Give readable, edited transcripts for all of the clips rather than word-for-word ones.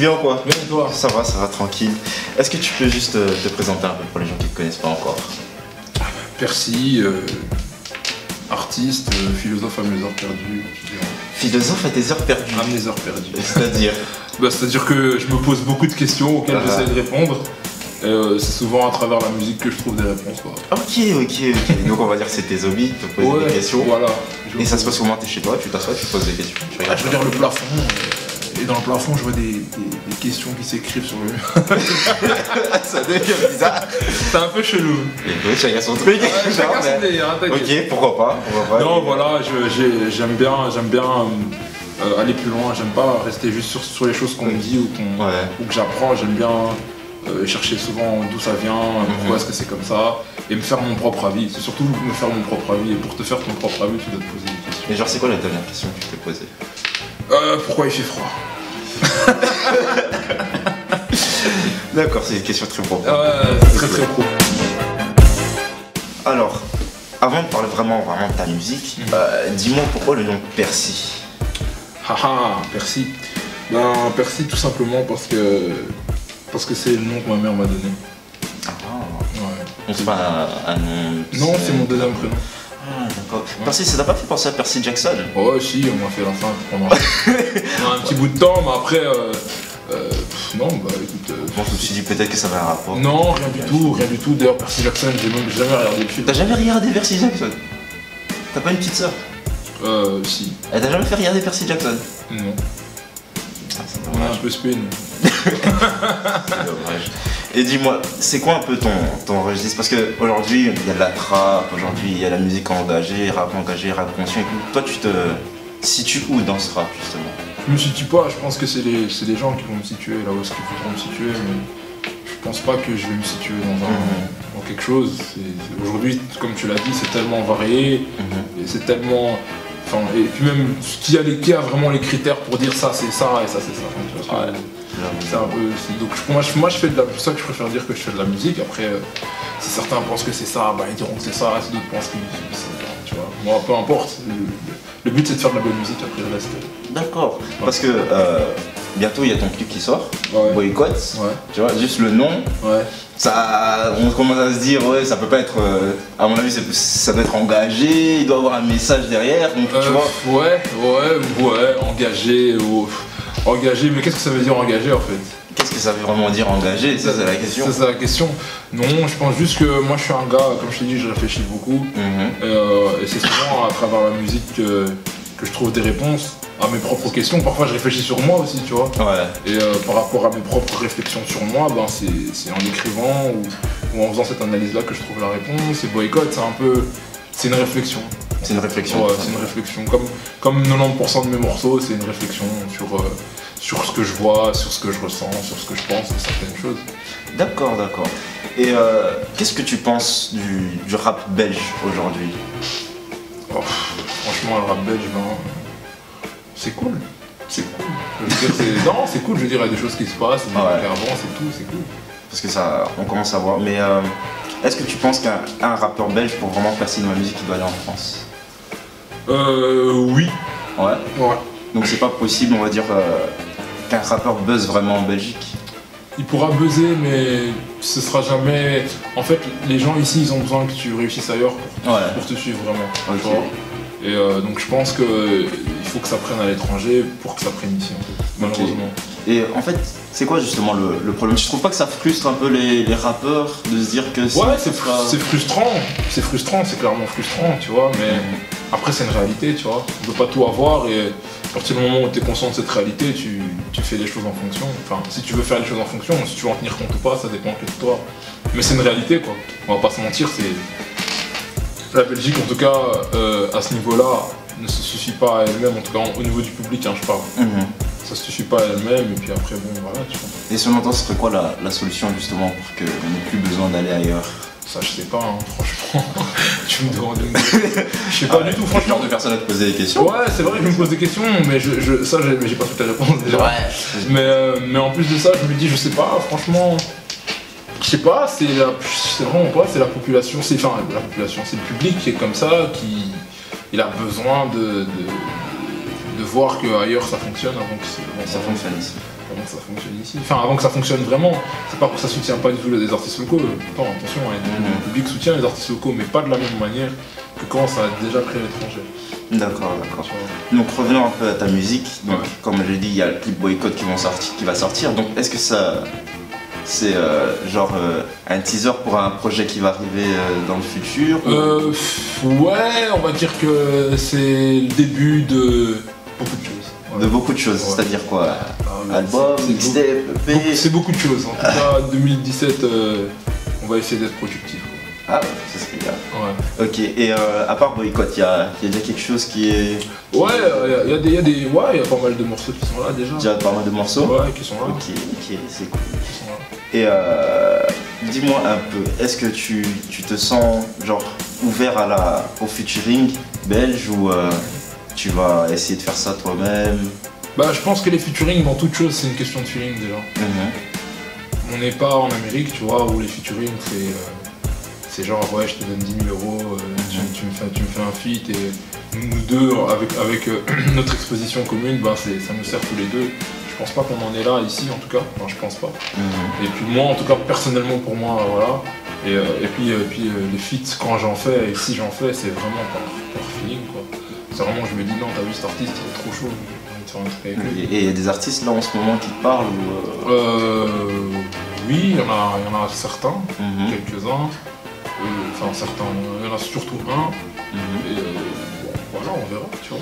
bien quoi? Bien et toi? Ça va, tranquille. Est-ce que tu peux juste te présenter un peu pour les gens qui ne te connaissent pas encore? Percy, artiste, philosophe à mes heures perdues. Philosophe à tes heures perdues? À mes heures perdues. C'est-à-dire? C'est-à-dire que je me pose beaucoup de questions auxquelles j'essaie de répondre. C'est souvent à travers la musique que je trouve des réponses quoi. Ok. Donc on va dire que c'est tes hobbies, te poser des questions. Voilà. Et ça se passe comment? T'es chez toi, tu t'assois, tu te poses des questions. Je regarde le plafond. Et dans le plafond, je vois des questions qui s'écrivent sur le mur. Ça devient bizarre. C'est un peu chelou. Écoute, chacun son truc. Chacun son délire, hein, t'inquiète. Ok, pourquoi pas. Non, voilà, j'aime bien aller plus loin. J'aime pas rester juste sur les choses qu'on me dit ou que j'apprends. J'aime bien chercher souvent d'où ça vient, pourquoi est-ce que c'est comme ça, et me faire mon propre avis. C'est surtout me faire mon propre avis. Et pour te faire ton propre avis, tu dois te poser des questions. Et genre, c'est quoi la dernière question que tu t'es posée? Pourquoi il fait froid? D'accord, c'est une question très profonde. C'est très pro. Alors, avant de parler vraiment de ta musique, dis-moi pourquoi le nom Percy? Haha, Percy. Percy tout simplement parce que c'est le nom que ma mère m'a donné. Ouais. Donc c'est pas un nom... Non, c'est mon deuxième prénom. Ah d'accord. Percy, ça t'a pas fait penser à Percy Jackson? Oh si, on m'a fait la fin pendant un petit bout de temps, mais après... non, écoute... Bon, je me suis dit peut-être que ça avait un rapport. Non, rien du tout. D'ailleurs, Percy Jackson, j'ai même jamais regardé le film. T'as jamais regardé Percy Jackson? T'as pas une petite sœur? Si. Elle t'a jamais fait regarder Percy Jackson? Non. Ah, c'est On a dommage. un peu spin. C'est dommage. Et dis-moi, c'est quoi un peu ton registre? Parce qu'aujourd'hui, il y a de la trap, aujourd'hui, il y a la musique engagée, rap conscient et tout. Toi, tu te situes où dans ce rap, justement? Je me situe pas, je pense que c'est les gens qui vont me situer là où est-ce qu'ils voudront me situer, mais je pense pas que je vais me situer dans quelque chose. Aujourd'hui, comme tu l'as dit, c'est tellement varié, et c'est tellement... et puis même, qui a vraiment les critères pour dire ça c'est ça et ça c'est ça. Tu vois, c'est un peu... Donc moi je fais de la... C'est pour ça que je préfère dire que je fais de la musique. Après, si certains pensent que c'est ça, ils diront que c'est ça, si d'autres pensent que c'est ça. Tu vois, moi peu importe. Le but c'est de faire de la bonne musique, après le reste... D'accord, parce que bientôt il y a ton clip qui sort, Boycott, tu vois, juste le nom, ça, on commence à se dire, ouais, ça peut pas être, à mon avis, ça doit être engagé, il doit avoir un message derrière, donc tu vois. Ouais, engagé, mais qu'est-ce que ça veut dire engagé en fait? Qu'est-ce que ça veut vraiment dire engagé? Ça c'est la question. C'est la question. Non, je pense juste que moi je suis un gars, comme je t'ai dit, je réfléchis beaucoup, et c'est souvent à travers la musique que je trouve des réponses à mes propres questions. Parfois je réfléchis sur moi aussi, tu vois. Et par rapport à mes propres réflexions sur moi, c'est en écrivant ou en faisant cette analyse-là que je trouve la réponse. Et Boycott, c'est une réflexion. C'est une réflexion. Ouais, c'est une réflexion. Comme 90% de mes morceaux, c'est une réflexion sur ce que je vois, sur ce que je ressens, sur ce que je pense de certaines choses. D'accord. Et qu'est-ce que tu penses du rap belge aujourd'hui? Franchement, le rap belge, c'est cool. C'est cool. Je veux dire, non, c'est cool, je veux dire, il y a des choses qui se passent, des trucs qui avancent et tout, c'est cool. Parce que ça, on commence à voir. Mais est-ce que tu penses qu'un rappeur belge, pour vraiment percer dans la musique, il doit aller en France? Oui. Ouais. Donc c'est pas possible, on va dire, qu'un rappeur buzz vraiment en Belgique? Il pourra buzzer, mais ce sera jamais... En fait, les gens ici, ils ont besoin que tu réussisses ailleurs pour te suivre vraiment. Et donc je pense qu'il faut que ça prenne à l'étranger pour que ça prenne ici, en fait, malheureusement. Et en fait, c'est quoi justement le problème? Tu trouves pas que ça frustre un peu les rappeurs de se dire que... Ouais, c'est frustrant, c'est clairement frustrant, tu vois, mais après c'est une réalité, tu vois. On peut pas tout avoir et à partir du moment où tu es conscient de cette réalité, tu fais les choses en fonction. Enfin, si tu veux faire les choses en fonction, si tu veux en tenir compte ou pas, ça dépend que de toi. Mais c'est une réalité, quoi. On va pas se mentir, la Belgique, en tout cas, à ce niveau-là, ne se suffit pas à elle-même, en tout cas au niveau du public, hein, je parle. Ça se suffit pas à elle-même, et puis après, bon, voilà, tu vois. Et selon toi, ce serait quoi la solution, justement, pour qu'on n'ait plus besoin d'aller ailleurs? Ça, je sais pas, hein, franchement. Tu me demandes une... Je sais pas du tout, franchement. Genre de personne à te poser des questions. Ouais, c'est vrai que je me pose des questions, mais ça, j'ai pas toutes les réponses déjà. Mais en plus de ça, je me dis, je sais pas, franchement... Je sais pas, c'est vraiment pas, c'est la population, c'est le public qui est comme ça, il a besoin de voir qu'ailleurs ça fonctionne avant que ça fonctionne ici. comment ça fonctionne ici. Enfin, avant que ça fonctionne vraiment, c'est pas que ça soutient pas du tout les artistes locaux. Attends, attention, hein, le public soutient les artistes locaux, mais pas de la même manière que quand ça a déjà créé l'étranger. D'accord, d'accord. Donc revenons un peu à ta musique. Donc, comme je l'ai dit, il y a le clip Boycott qui va sortir. Donc, est-ce que ça, c'est genre un teaser pour un projet qui va arriver dans le futur Ouais, on va dire que c'est le début de beaucoup de choses. De beaucoup de choses, c'est-à-dire quoi? Album, mixtape, EP? C'est beaucoup de choses. En tout cas, 2017, on va essayer d'être productif. Ah ouais, ça serait bien. Ouais. Ok, et à part Boycott, il y a déjà quelque chose qui est... Ouais, il y a pas mal de morceaux qui sont là déjà. Déjà pas mal de morceaux? Ouais, qui sont là. Ok, c'est cool. Et dis-moi un peu, est-ce que tu te sens genre ouvert au featuring belge ou tu vas essayer de faire ça toi-même? Bah je pense que les featuring dans toute chose c'est une question de feeling déjà. On n'est pas en Amérique tu vois où les featuring c'est genre ouais je te donne 10 000 €, tu me fais un feat et nous deux avec notre exposition commune bah ça nous sert tous les deux. Je pense pas qu'on en est là ici en tout cas, non je pense pas. Et puis moi en tout cas personnellement pour moi voilà. Et puis les feats quand j'en fais et si j'en fais c'est vraiment par feeling quoi. C'est vraiment je me dis non t'as vu cet artiste il est trop chaud, j'ai envie de faire un truc avec lui. Et il y a des artistes là en ce moment qui te parlent ou oui il y en a certains, quelques-uns. Enfin certains, il y en a surtout un. Et bon, voilà on verra tu vois.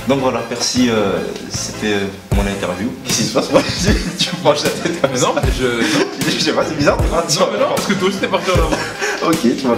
Donc voilà, merci, c'était mon interview. Qu'est-ce qui se passe? Tu me penches la tête comme ça. Mais non, mais je sais pas, c'est bizarre. Non, mais non, parce que toi aussi t'es parti en avant. Ok, tu vois.